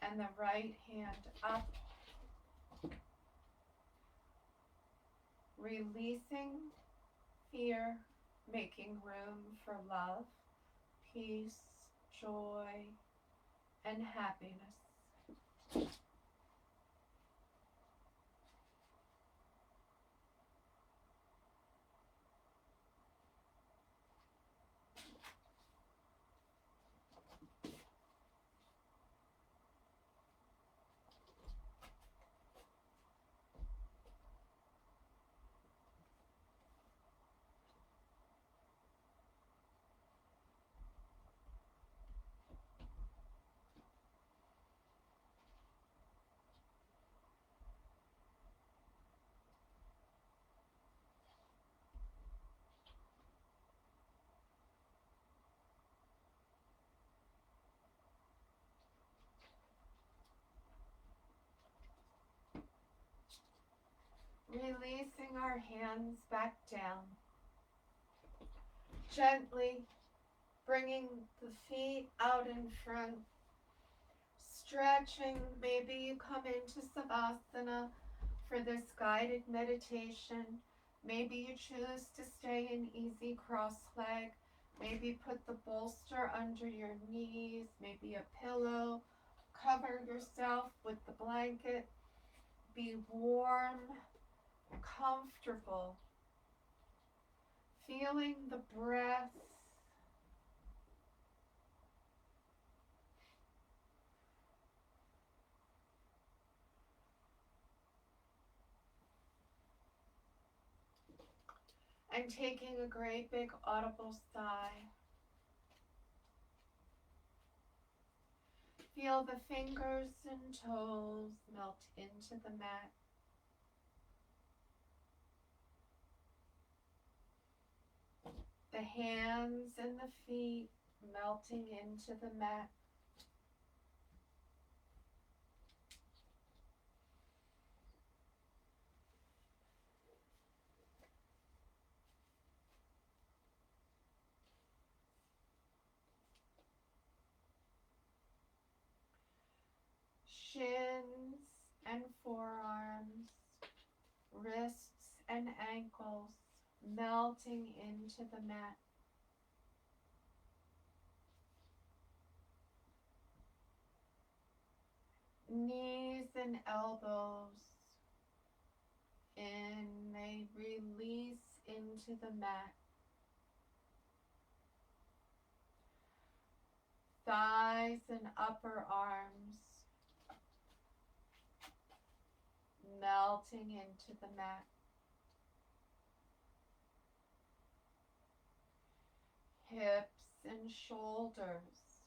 and the right hand up. Releasing fear, making room for love, peace, joy, and happiness. Releasing our hands back down. Gently bringing the feet out in front. Stretching. Maybe you come into Savasana for this guided meditation. Maybe you choose to stay in easy cross leg. Maybe put the bolster under your knees, maybe a pillow. Cover yourself with the blanket. Be warm, comfortable. Feeling the breath. And taking a great big audible sigh. Feel the fingers and toes melt into the mat. The hands and the feet melting into the mat. Shins and forearms, wrists and ankles melting into the mat. Knees and elbows in, they release into the mat. Thighs and upper arms melting into the mat. Hips and shoulders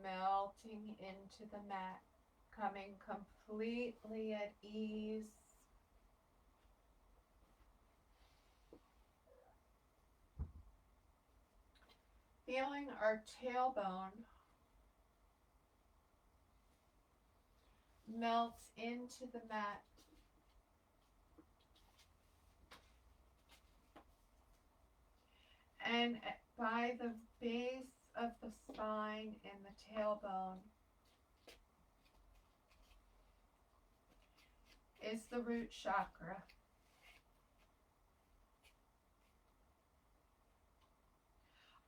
melting into the mat, coming completely at ease. Feeling our tailbone melts into the mat. And by the base of the spine and the tailbone is the root chakra.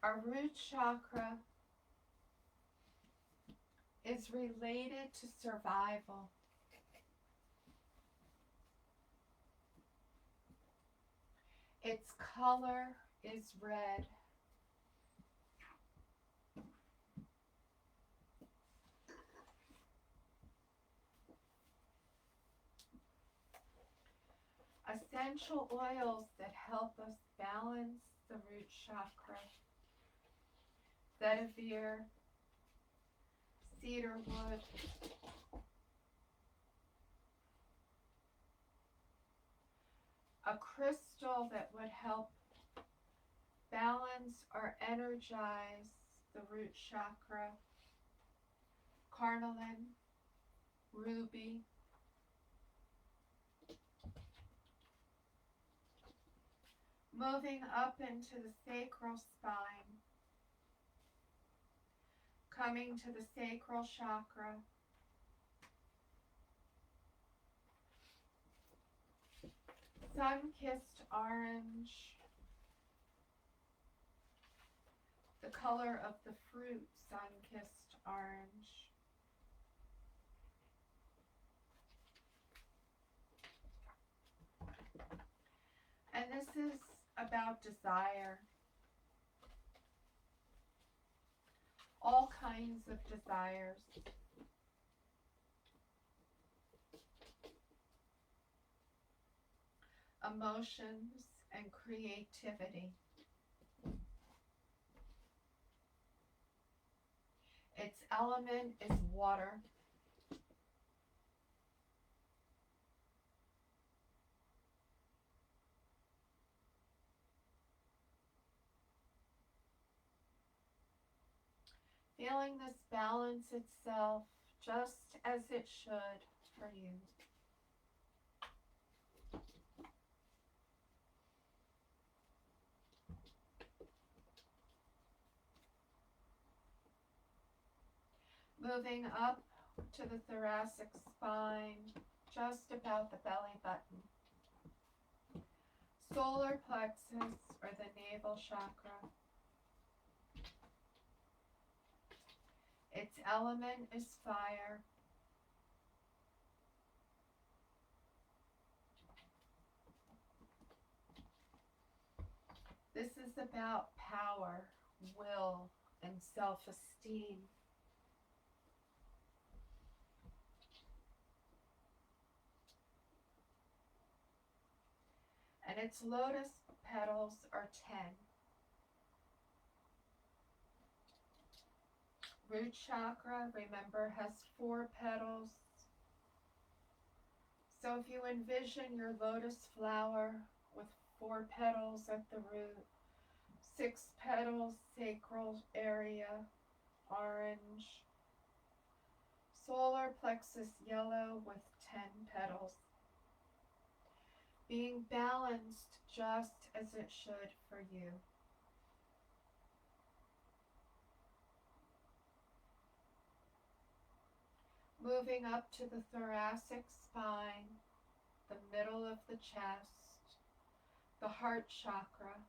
Our root chakra is related to survival. Its color is red. Essential oils that help us balance the root chakra. Vetiver, cedarwood, a crystal crystal that would help balance or energize the root chakra, carnelian, ruby. Moving up into the sacral spine, coming to the sacral chakra, sun-kissed orange, the color of the fruit, sun-kissed orange. And this is about desire. All kinds of desires. Emotions and creativity. Its element is water. Feeling this balance itself just as it should for you. Moving up to the thoracic spine, just about the belly button. Solar plexus, or the navel chakra. Its element is fire. This is about power, will, and self-esteem. And its lotus petals are 10. Root chakra, remember, has 4 petals. So if you envision your lotus flower with 4 petals at the root, 6 petals, sacral area, orange. Solar plexus yellow with 10 petals. Being balanced just as it should for you. Moving up to the thoracic spine, the middle of the chest, the heart chakra.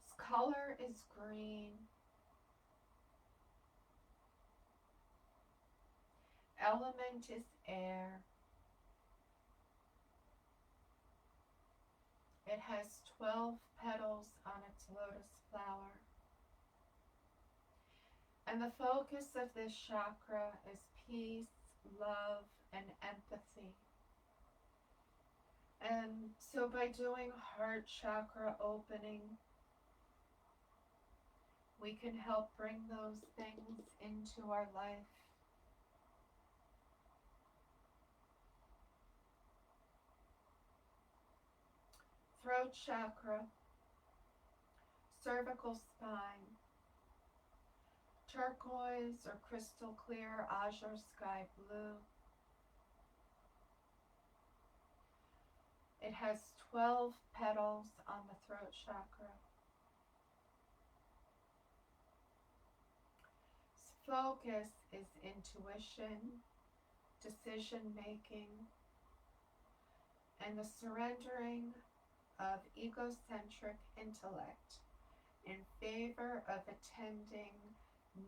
Its color is green. Element is air. It has 12 petals on its lotus flower. And the focus of this chakra is peace, love, and empathy. And so by doing heart chakra opening, we can help bring those things into our life. Throat chakra, cervical spine, turquoise or crystal clear azure sky blue. It has 12 petals on the throat chakra. Its focus is intuition, decision making, and the surrendering of egocentric intellect in favor of attending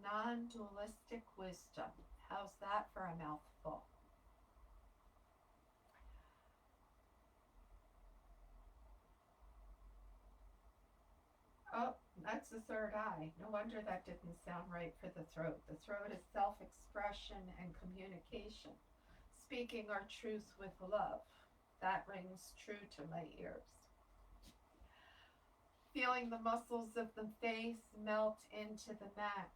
non-dualistic wisdom. How's that for a mouthful? Oh, that's the third eye. No wonder that didn't sound right for the throat. The throat is self-expression and communication. Speaking our truth with love. That rings true to my ears. Feeling the muscles of the face melt into the mat.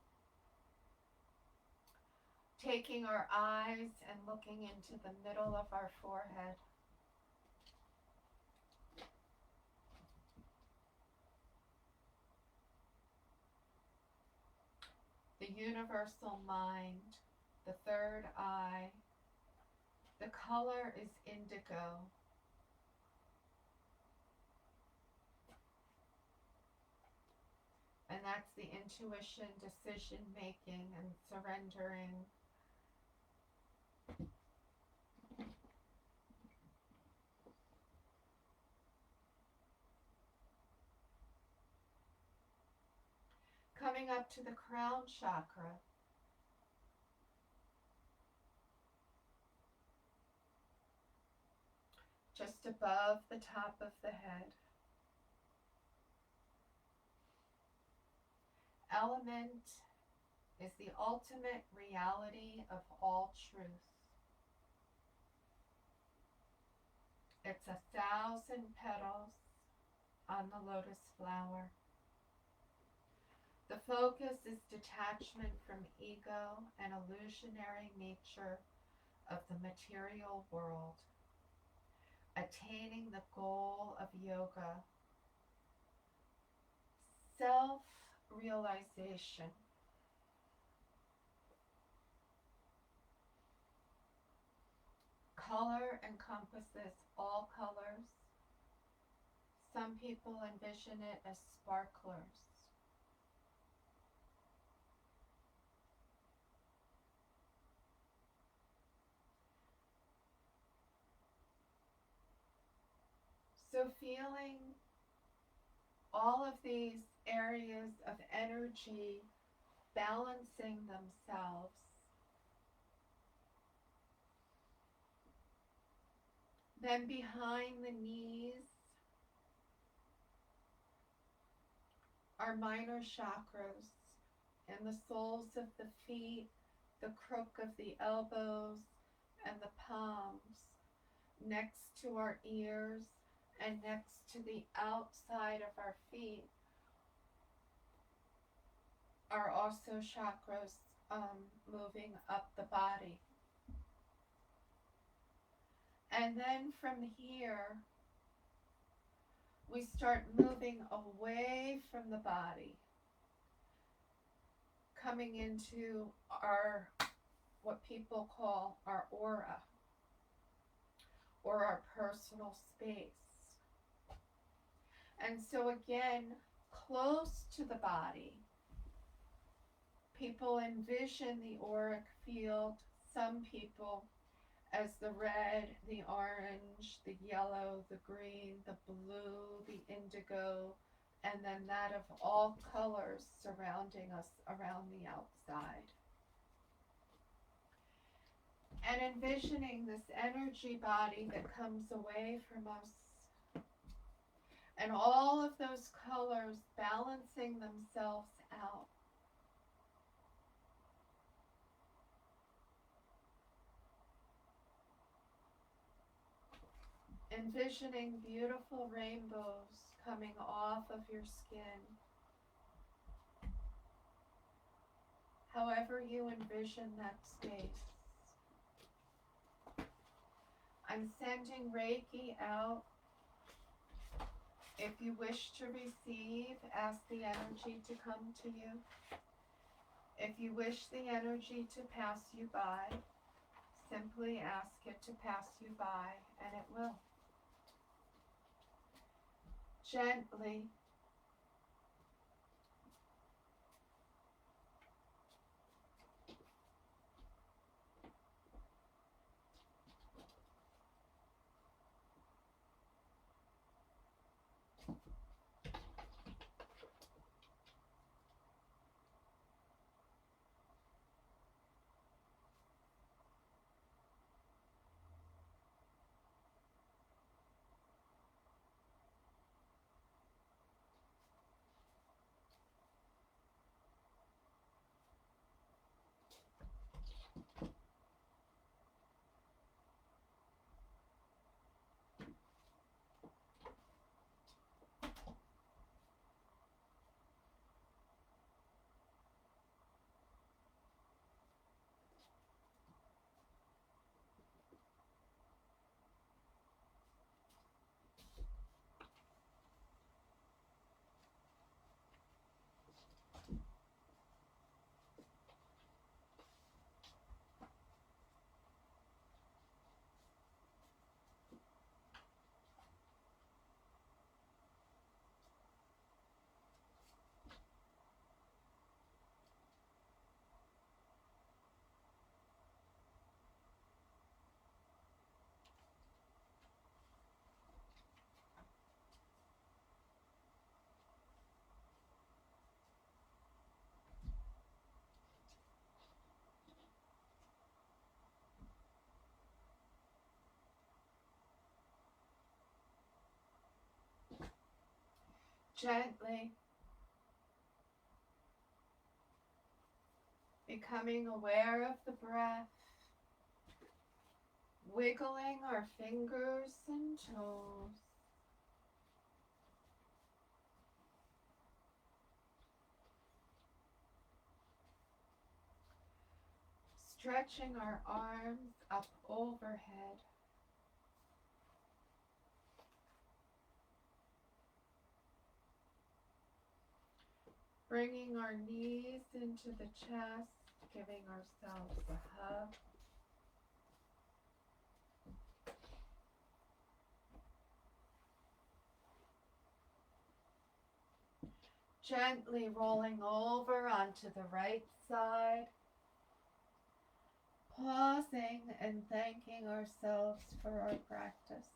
Taking our eyes and looking into the middle of our forehead. The universal mind, the third eye. The color is indigo. And that's the intuition, decision making, and surrendering. Coming up to the crown chakra. Just above the top of the head. Element is the ultimate reality of all truth. It's 1,000 petals on the lotus flower. The focus is detachment from ego and illusionary nature of the material world. Attaining the goal of yoga. Self-realization. Color encompasses all colors. Some people envision it as sparklers. So feeling all of these areas of energy balancing themselves. Then behind the knees are minor chakras and the soles of the feet, the crook of the elbows, and the palms, next to our ears and next to the outside of our feet are also chakras moving up the body. And then from here, we start moving away from the body, coming into our, what people call our aura, or our personal space. And so again, close to the body, people envision the auric field, some people as the red, the orange, the yellow, the green, the blue, the indigo, and then that of all colors surrounding us around the outside. And envisioning this energy body that comes away from us, and all of those colors balancing themselves out. Envisioning beautiful rainbows coming off of your skin. However you envision that space. I'm sending Reiki out. If you wish to receive, ask the energy to come to you. If you wish the energy to pass you by, simply ask it to pass you by, and it will. Gently, Gently becoming aware of the breath, wiggling our fingers and toes. Stretching our arms up overhead. Bringing our knees into the chest, giving ourselves a hug. Gently rolling over onto the right side. Pausing and thanking ourselves for our practice.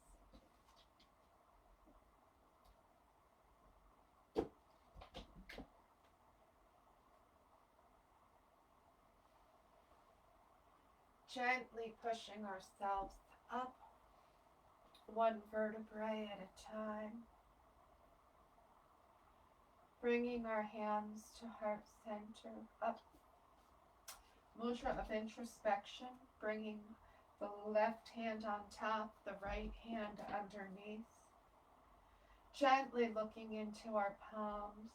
Gently pushing ourselves up, one vertebrae at a time. Bringing our hands to heart center, up. Mudra of introspection, bringing the left hand on top, the right hand underneath. Gently looking into our palms.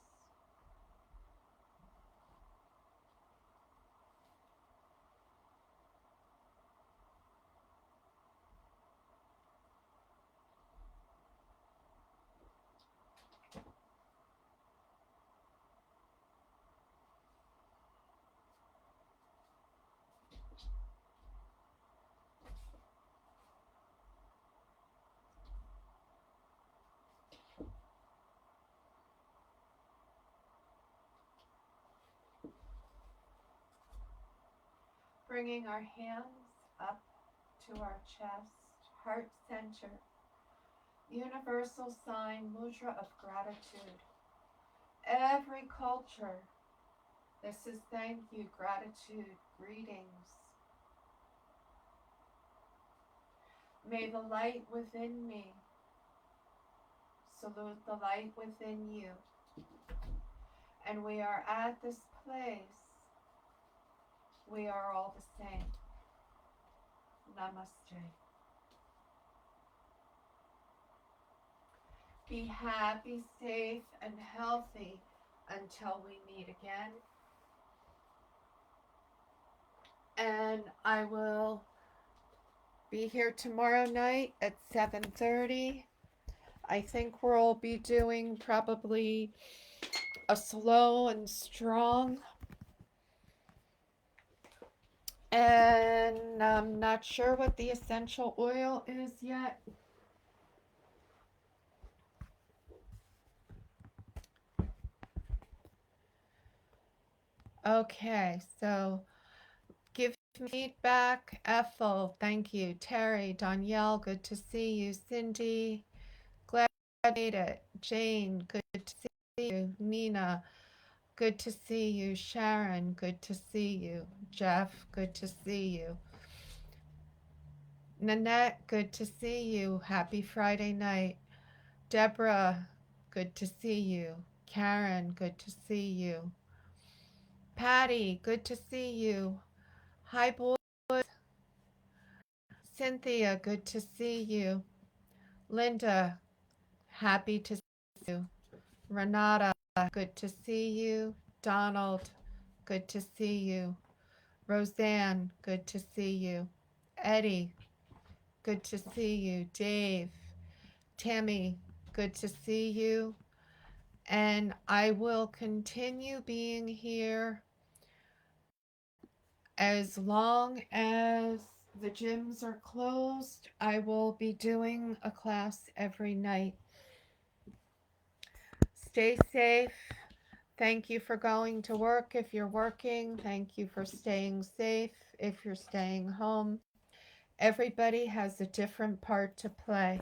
Bringing our hands up to our chest, heart center. Universal sign, mudra of gratitude. Every culture, this is thank you, gratitude, greetings. May the light within me salute the light within you. And we are at this place. We are all the same. Namaste. Be happy, safe, and healthy until we meet again. And I will be here tomorrow night at 7:30. I think we'll be doing probably a slow and strong. And I'm not sure what the essential oil is yet. Okay, so give feedback. Ethel, thank you. Terry, Danielle, good to see you. Cindy, glad you made it. Jane, good to see you. Nina, good to see you. Sharon, good to see you. Jeff, good to see you. Nanette, good to see you. Happy Friday night. Deborah, good to see you. Karen, good to see you. Patty, good to see you. Hi, boys. Cynthia, good to see you. Linda, happy to see you. Renata, good to see you. Donald, good to see you. Roseanne, good to see you. Eddie, good to see you. Dave, Tammy, good to see you. And I will continue being here as long as the gyms are closed. I will be doing a class every night. Stay safe. Thank you for going to work if you're working. Thank you for staying safe if you're staying home. Everybody has a different part to play.